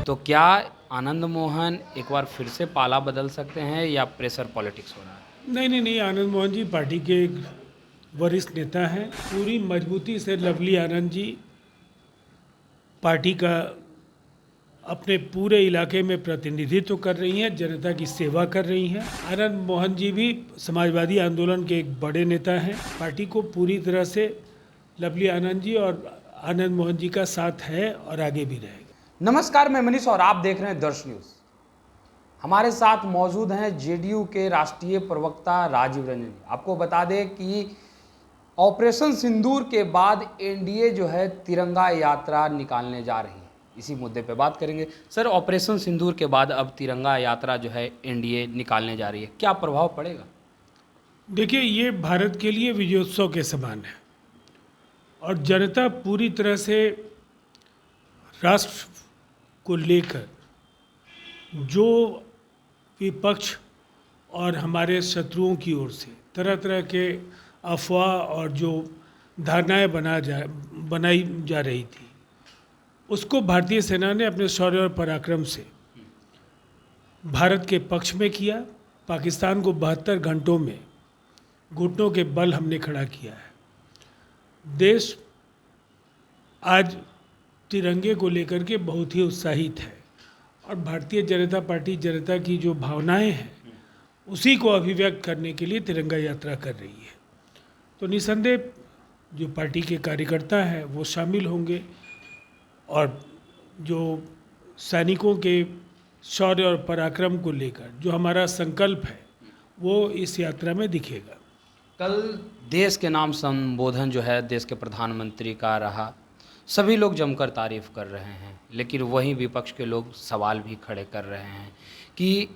तो क्या आनंद मोहन एक बार फिर से पाला बदल सकते हैं या प्रेशर पॉलिटिक्स हो रहा है? नहीं, आनंद मोहन जी पार्टी के एक वरिष्ठ नेता हैं। पूरी मजबूती से लवली आनंद जी पार्टी का अपने पूरे इलाके में प्रतिनिधित्व कर रही हैं, जनता की सेवा कर रही हैं। आनंद मोहन जी भी समाजवादी आंदोलन के एक बड़े नेता हैं। पार्टी को पूरी तरह से लवली आनंद जी और आनंद मोहन जी का साथ है और आगे भी रहेगा। नमस्कार, मैं मनीष और आप देख रहे हैं दर्श न्यूज। हमारे साथ मौजूद हैं जेडीयू के राष्ट्रीय प्रवक्ता राजीव रंजन जी। आपको बता दें कि ऑपरेशन सिंदूर के बाद एनडीए जो है तिरंगा यात्रा निकालने जा रही है। इसी मुद्दे पे बात करेंगे। सर, ऑपरेशन सिंदूर के बाद अब तिरंगा यात्रा जो है एनडीए निकालने जा रही है, क्या प्रभाव पड़ेगा? देखिए, ये भारत के लिए विजयोत्सव के समान है और जनता पूरी तरह से राष्ट्र को लेकर जो विपक्ष और हमारे शत्रुओं की ओर से तरह तरह के अफवाह और जो धारणाएं बनाई जा रही थी, उसको भारतीय सेना ने अपने शौर्य और पराक्रम से भारत के पक्ष में किया। पाकिस्तान को 72 घंटों में घुटनों के बल हमने खड़ा किया है। देश आज तिरंगे को लेकर के बहुत ही उत्साहित है और भारतीय जनता पार्टी जनता की जो भावनाएं हैं उसी को अभिव्यक्त करने के लिए तिरंगा यात्रा कर रही है। तो निसंदेह जो पार्टी के कार्यकर्ता हैं वो शामिल होंगे और जो सैनिकों के शौर्य और पराक्रम को लेकर जो हमारा संकल्प है वो इस यात्रा में दिखेगा। कल देश के नाम संबोधन जो है देश के प्रधानमंत्री का रहा, सभी लोग जमकर तारीफ कर रहे हैं, लेकिन वहीं विपक्ष के लोग सवाल भी खड़े कर रहे हैं कि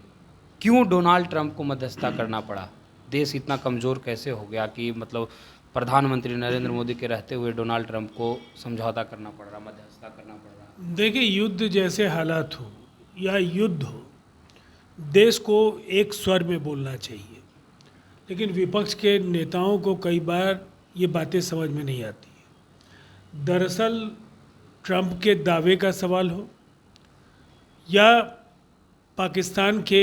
क्यों डोनाल्ड ट्रंप को मध्यस्थता करना पड़ा। देश इतना कमज़ोर कैसे हो गया कि मतलब प्रधानमंत्री नरेंद्र मोदी के रहते हुए डोनाल्ड ट्रंप को समझौता करना पड़ रहा, मध्यस्थता करना पड़ रहा। देखिए, युद्ध जैसे हालात हो या युद्ध हो, देश को एक स्वर में बोलना चाहिए, लेकिन विपक्ष के नेताओं को कई बार ये बातें समझ में नहीं आती है। दरअसल ट्रंप के दावे का सवाल हो या पाकिस्तान के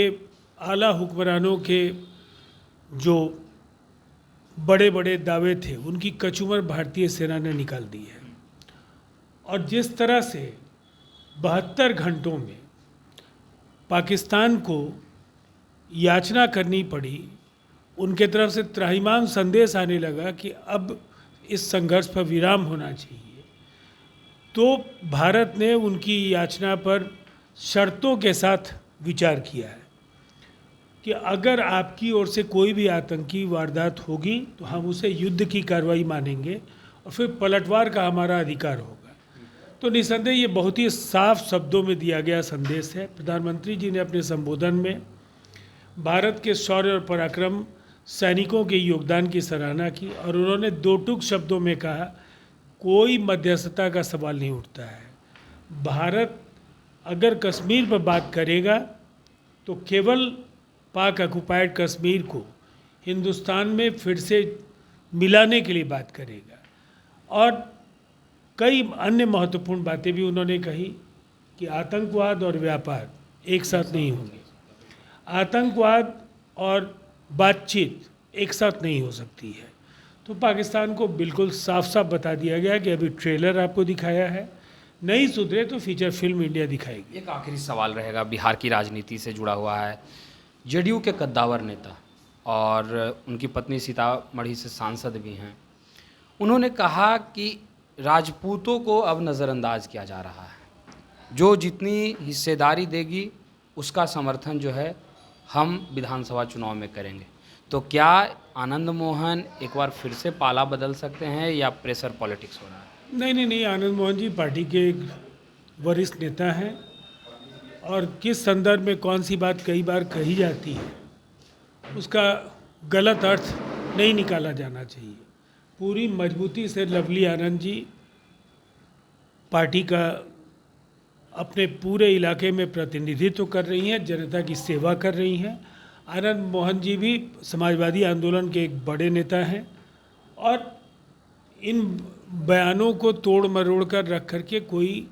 आला हुक्मरानों के जो बड़े बड़े दावे थे, उनकी कचूमर भारतीय सेना ने निकाल दी है। और जिस तरह से 72 घंटों में पाकिस्तान को याचना करनी पड़ी, उनके तरफ से त्राहिमाम संदेश आने लगा कि अब इस संघर्ष पर विराम होना चाहिए, तो भारत ने उनकी याचना पर शर्तों के साथ विचार किया है कि अगर आपकी ओर से कोई भी आतंकी वारदात होगी तो हम उसे युद्ध की कार्रवाई मानेंगे और फिर पलटवार का हमारा अधिकार होगा। तो निसंदेह ये बहुत ही साफ शब्दों में दिया गया संदेश है। प्रधानमंत्री जी ने अपने संबोधन में भारत के शौर्य और पराक्रम, सैनिकों के योगदान की सराहना की और उन्होंने दो टूक शब्दों में कहा, कोई मध्यस्थता का सवाल नहीं उठता है। भारत अगर कश्मीर पर बात करेगा तो केवल पाक ऑक्युपाइड कश्मीर को हिंदुस्तान में फिर से मिलाने के लिए बात करेगा। और कई अन्य महत्वपूर्ण बातें भी उन्होंने कही कि आतंकवाद और व्यापार एक साथ नहीं होंगे, आतंकवाद और बातचीत एक साथ नहीं हो सकती है। तो पाकिस्तान को बिल्कुल साफ साफ बता दिया गया कि अभी ट्रेलर आपको दिखाया है, नहीं सुधरे तो फीचर फिल्म इंडिया दिखाएगी। एक आखिरी सवाल रहेगा, बिहार की राजनीति से जुड़ा हुआ है। जेडीयू के कद्दावर नेता और उनकी पत्नी सीतामढ़ी से सांसद भी हैं, उन्होंने कहा कि राजपूतों को अब नज़रअंदाज किया जा रहा है, जो जितनी हिस्सेदारी देगी उसका समर्थन जो है हम विधानसभा चुनाव में करेंगे। तो क्या आनंद मोहन एक बार फिर से पाला बदल सकते हैं या प्रेशर पॉलिटिक्स हो रहा है? नहीं, आनंद मोहन जी पार्टी के एक वरिष्ठ नेता हैं और किस संदर्भ में कौन सी बात कई बार कही जाती है उसका गलत अर्थ नहीं निकाला जाना चाहिए। पूरी मजबूती से लवली आनंद जी पार्टी का अपने पूरे इलाके में प्रतिनिधित्व कर रही हैं, जनता की सेवा कर रही हैं। आनंद मोहन जी भी समाजवादी आंदोलन के एक बड़े नेता हैं और इन बयानों को तोड़ मरोड़ कर रख करके कोई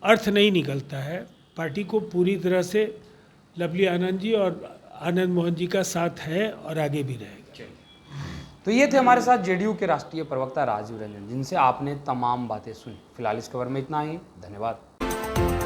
अर्थ नहीं निकलता है। पार्टी को पूरी तरह से लवली आनंद जी और आनंद मोहन जी का साथ है और आगे भी रहेगा। तो ये थे हमारे साथ जेडीयू के राष्ट्रीय प्रवक्ता राजीव रंजन, जिनसे आपने तमाम बातें सुनी। फिलहाल इस खबर में इतना ही। धन्यवाद।